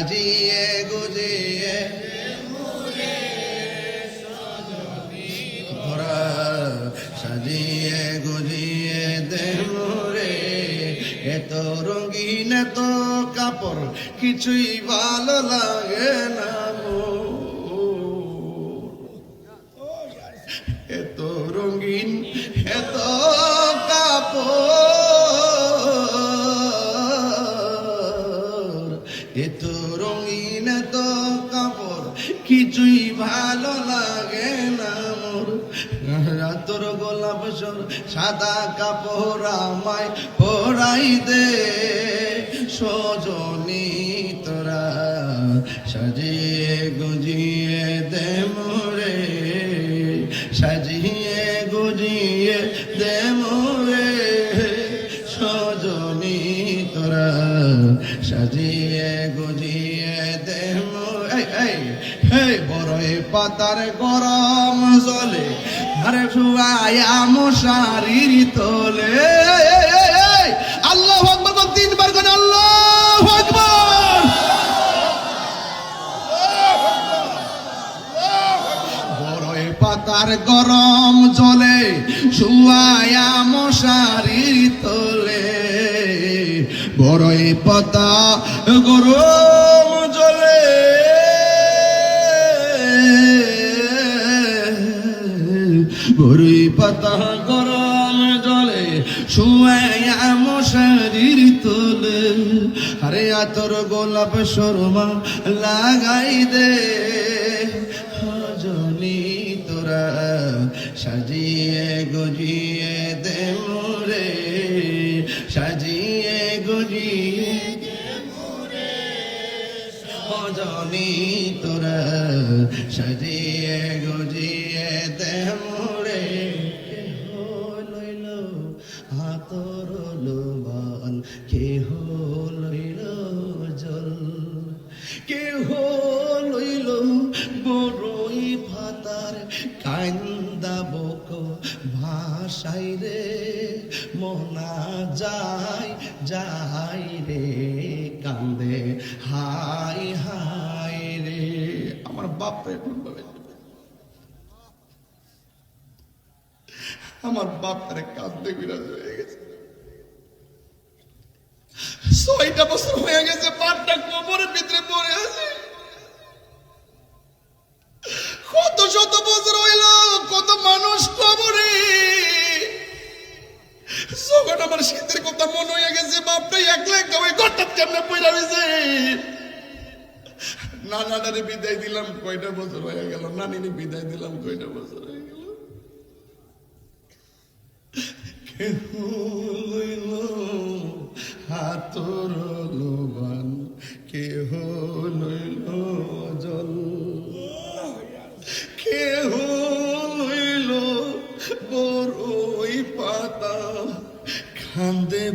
সাজিয়ে গুজিয়ে ধরা সাজিয়ে গুজিয়ে দেমরে এত রঙিন এত কাপড় কিছুই ভালো লাগে না এত রঙিন এত কাপড় এত রঙিন এত কাপড় কিছুই ভালো লাগে না মোর তোর গোলাপ সাদা কাপড় আমায় পরাই দে সজনী তোরা সাজিয়ে গুজিয়ে দে মোরে সাজিয়ে গুজিয়ে দে মোরে সজনী তোরা সাজিয়ে গুজিয়ে দে মোরে বড়ই পাতার গরম জলে আরে শুয়ায়া মশারির তোলে আল্লাহু আকবার তিনবার করে আল্লাহু আকবার বড়ই পাতার গরম জলে শুয়ায়া মশারির তোলে বড়ই পাতা গরম জলে বড়ই পাতা গরম জলে শুয়ায়া মশারির তোলে আরে আতর গোলাপ শর্মা লাগাই দে সজনী তোরা সাজিয়ে গুজিয়ে দে মোরে সাজিয়ে গুজিয়ে দে মোরে সজনী তোরা সাজিয়ে গুজিয়ে দে মোরে লইল হাতর লোবান কেহ লইল জল কেহ লইল বড়ই ফাতার কান্দা বক ভাষাই রে মনা যায় যাই রে কান্দে হাই হাই রে আমার বাপরে আমার বাপরে কান্দে বিরাজ হয়ে গেছে 6টা বছর হয়ে গেছে বাপটা কোমরের ভিতরে পড়ে আছে কত শত বছর হইল কত মানুষ কবরে যখন আমার শীতের কথা মনে হয়ে গেছে বাপটাই একলা একটা ওই ঘরটার কেমনে পড়ে রয়েছে নানাটারে বিদায় দিলাম কয়টা বছর হয়ে গেল নানিরে বিদায় দিলাম কয়টা বছর হয়ে গেল কেহ লইল হাতর লোবান কেহ লইল জল কেহ লইল বড়ই পাতা কান্দে